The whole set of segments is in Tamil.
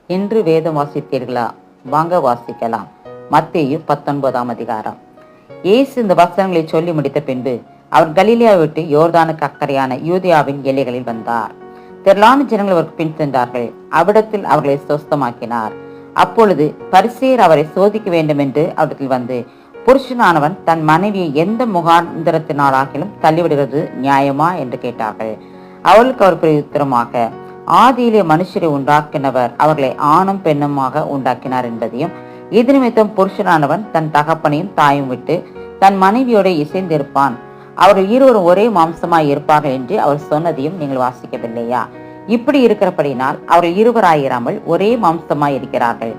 இன்று வேதம் வாசித்தீர்களா? வாங்க வாசிக்கலாம். மத்தேயு 19ஆம் அதிகாரம். இயேசு இந்த வசனங்களை சொல்லி முடித்த பின்பு அவர் கலிலேயா விட்டு யோர்தானுக்கு அக்கறையான யூதேயாவின் எல்லைகளில் வந்தார். திரளான ஜனங்கள் அவருக்கு பின் சென்றார்கள். அவ்விடத்தில் அவர்களை சொஸ்தமாக்கினார். அப்பொழுது பரிசேயர் அவரை சோதிக்க வேண்டும் என்று அவரிடத்தில் வந்து, புருஷனானவன் தன் மனைவியை எந்த முகாந்திரத்தினாலாகிலும் தள்ளிவிடுகிறது நியாயமா என்று கேட்டார்கள். அவளுக்கு அவர் பிரயுத்தரமாக, ஆதியிலே மனுஷரை உண்டாக்கினவர் அவர்களை ஆணும் பெண்ணுமாக உண்டாக்கினார் என்பதையும், இது நிமித்தம் புருஷனானவன் தன் தகப்பனையும் தாயும் விட்டு தன் மனைவியோட இசைந்திருப்பான், அவர்கள் இருவரும் ஒரே மாம்சமாய் இருப்பார்கள் என்று அவர் சொன்னதையும் நீங்கள் வாசிக்கவில்லையா? இப்படி இருக்கிறபடினால் அவர்கள் இருவராயிராமல் ஒரே மாம்சமாய் இருக்கிறார்கள்.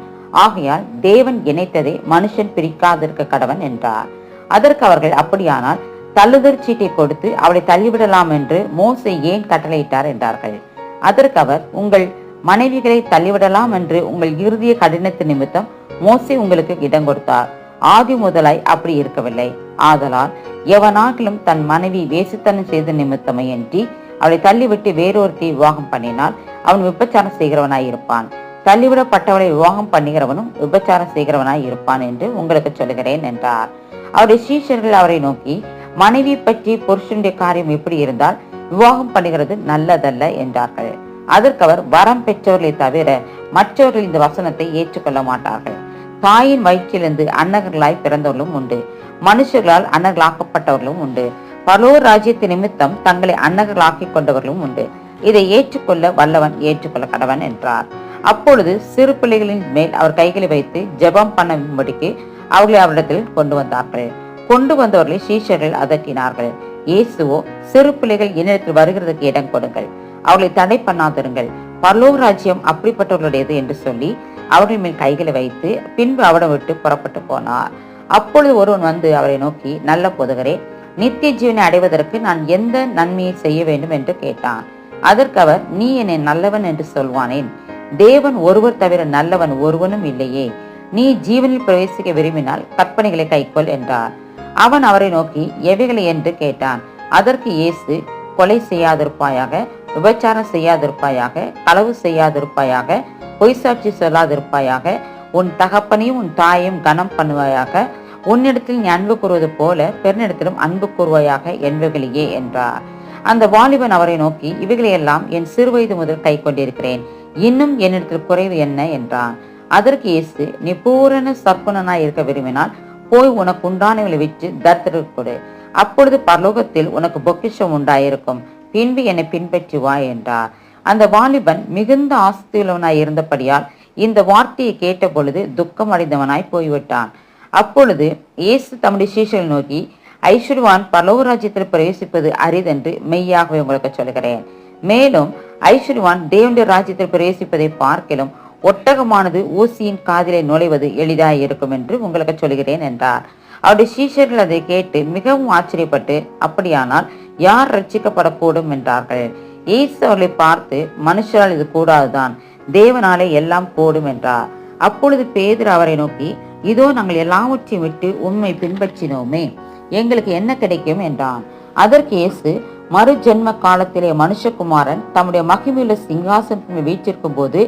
ஆகையால் தேவன் இணைத்ததை மனுஷன் பிரிக்காதிருக்க கடவன் என்றார். அதற்கு அவர்கள், அப்படியானால் தள்ளுதற் சீட்டை கொடுத்து அவளை தள்ளிவிடலாம் என்று மோசே ஏன் கட்டளையிட்டார் என்றார்கள். அதற்கு அவர், உங்கள் மனைவிகளை தள்ளிவிடலாம் என்று உங்கள் இறுதிய கடினத்து நிமித்தம் மோசே உங்களுக்கு இடம் கொடுத்தார். ஆதி முதலாய் அப்படி இருக்கவில்லை. ஆதலால் எவனாகிலும் தன் மனைவி வேசித்தனம் செய்த நிமித்தமே அன்றி அவளை தள்ளிவிட்டு வேறொருத்தி விவாகம் பண்ணினால் அவன் விபச்சாரம் செய்கிறவனாய் இருப்பான். தள்ளிவிடப்பட்டவளை விவாகம் பண்ணுகிறவனும் விபச்சாரம் செய்கிறவனாய் இருப்பான் என்று உங்களுக்கு சொல்கிறேன் என்றார். அவருடைய சீஷர்கள் அவரை நோக்கி, மனைவி பற்றி புருஷனுடைய காரியம் எப்படி இருந்தால் விவாகம் பண்ணுகிறது நல்லதல்ல என்றார்கள். அதற்கு அவர், வரம் பெற்றவர்களை தவிர மற்றவர்கள் இந்த வசனத்தை ஏற்றுக்கொள்ள மாட்டார்கள். தாயின் வயிற்றிலிருந்து அன்னகர்களாய் பிறந்தவர்களும் உண்டு, மனுஷர்களால் அன்னகளாக்கப்பட்டவர்களும் உண்டு, பரலோக ராஜ்யத்தின் நிமித்தம் தங்களை அன்னகர்களாக்கிக் கொண்டவர்களும் உண்டு. இதை ஏற்றுக்கொள்ள வல்லவன் ஏற்றுக்கொள்ள கடவன் என்றார். அப்பொழுது சிறு பிள்ளைகளின் மேல் அவர் கைகளை வைத்து ஜெபம் பண்ணும்படிக்கு அவர்களை அவரிடத்தில் கொண்டு வந்தார்கள். கொண்டு வந்தவர்களை சீஷர்கள் அதட்டினார்கள். இயேசுவோ, சிறு பிள்ளைகள் என்னிடத்தில் வருகிறதுக்கு இடம் கொடுங்கள், அவர்களை தடை பண்ணாதிருங்கள், பரலோக ராஜ்யம் அப்படிப்பட்டவர்களுடையது என்று சொல்லி அவர்கள் மேல் கைகளை வைத்து பின்பு அவரை விட்டு புறப்பட்டு போனார். அப்பொழுது ஒருவன் வந்து அவரை நோக்கி, நல்ல போதகரே, நித்திய ஜீவனை அடைவதற்கு நான் எந்த நன்மையை செய்ய வேண்டும் என்று கேட்டான். அதற்கு அவர், நீ என்னை நல்லவன் என்று சொல்வானேன்? தேவன் ஒருவர் தவிர நல்லவன் ஒருவனும் இல்லையே. நீ ஜீவனில் பிரவேசிக்க விரும்பினால் கற்பனைகளை கைக்கொள் என்றார். அவன் அவரை நோக்கி, எவைகளை என்று கேட்டான். அதற்கு இயேசு, கொலை செய்யாதிருப்பாயாக, விபச்சாரம் செய்யாதிருப்பாயாக, களவு செய்யாதிருப்பாயாக, பொய் சாட்சி சொல்லாதிருப்பாயாக, உன் தகப்பனையும் உன் தாயையும் கனம் பண்ணுவாயாக, உன்னிடத்தில் நீ அன்பு கூறுவது போல பெருனிடத்திலும் அன்பு கூறுவாயாக என்பவைகளையே என்றார். அந்த வாலிபன் அவரை நோக்கி, இவைகளையெல்லாம் என் சிறுவயது முதல் கை கொண்டிருக்கிறேன், இன்னும் என்னிடத்தில் குறைவு என்ன என்றான். அதற்கு இயேசு, நீ பூரண சற்பனனாய் இருக்க விரும்பினால் போய் உனக்கு உண்டானவளை விற்று தரித்திரருக்கு கொடு, அப்பொழுது பரலோகத்தில் உனக்கு பொக்கிஷம் உண்டாயிருக்கும், பின்பு என்னை பின்பற்றி வா என்றார். அந்த வாலிபன் மிகுந்த ஆஸ்தியுள்ளவனாய் இருந்தபடியால் இந்த வார்த்தையை கேட்ட பொழுது துக்கம் அடைந்தவனாய் போய்விட்டான். அப்பொழுது இயேசு தம்முடைய சீஷர்களை நோக்கி, ஐஸ்வர்யவான் பரலோக ராஜ்யத்தில் பிரவேசிப்பது அரிதென்று மெய்யாகவே உங்களுக்கு சொல்கிறேன். மேலும் ஐஸ்வர்யவான் தேவனுடைய ராஜ்யத்தில் பிரவேசிப்பதை பார்க்கிலும் ஒட்டகமானது ஊசியின் காதிலே நுழைவது எளிதாய் இருக்கும் என்று உங்களுக்கு சொல்கிறேன் என்றார். அவருடைய சீஷர்கள் அதை கேட்டு மிகவும் ஆச்சரியப்பட்டு, அப்படியானால் யார் ரட்சிக்கப்படக்கூடும் என்றார்கள். இயேசு அவர்களை பார்த்து, மனுஷரால் இது கூடாதுதான், தேவனாலே எல்லாம் கூடும் என்றார். அப்பொழுது பேதுரு அவரை நோக்கி, இதோ நாங்கள் எல்லாவற்றையும் விட்டு உண்மை பின்பற்றினோமே, எங்களுக்கு என்ன கிடைக்கும் என்றான். அதற்கு இயேசு, மறு ஜென்ம காலத்திலே மனுஷகுமாரன் தம்முடைய மகிமையுள்ள சிங்காசனத்தில் வீற்றிருக்கும் போது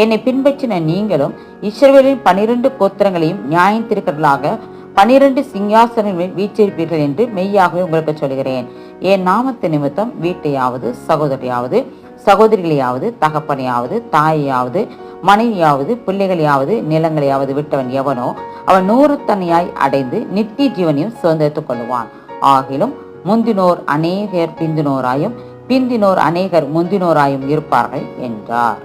என்னை பின்பற்றின நீங்களும் இஸ்ரவேலின் 12 கோத்திரங்களையும் நியாயத்திருக்கிறவர்களாக 12 சிங்காசனங்களில் வீற்றிருப்பீர்கள் என்று மெய்யாகவே உங்களுக்கு சொல்கிறேன். என் நாமத்து நிமித்தம் வீட்டையாவது, சகோதரியாவது, சகோதரிகளையாவது, தகப்பனையாவது, தாயையாவது, மனைவியாவது, பிள்ளைகளையாவது, நிலங்களையாவது விட்டவன் எவனோ அவன் 100 தனியாய் அடைந்து நித்திய ஜீவனையும் சுதந்திரத்துக் கொள்ளுவான். ஆகிலும் முந்தினோர் அநேகர் பிந்தினோராயும், பிந்தினோர் அநேகர் முந்தினோராயும் இருப்பார்கள் என்றார்.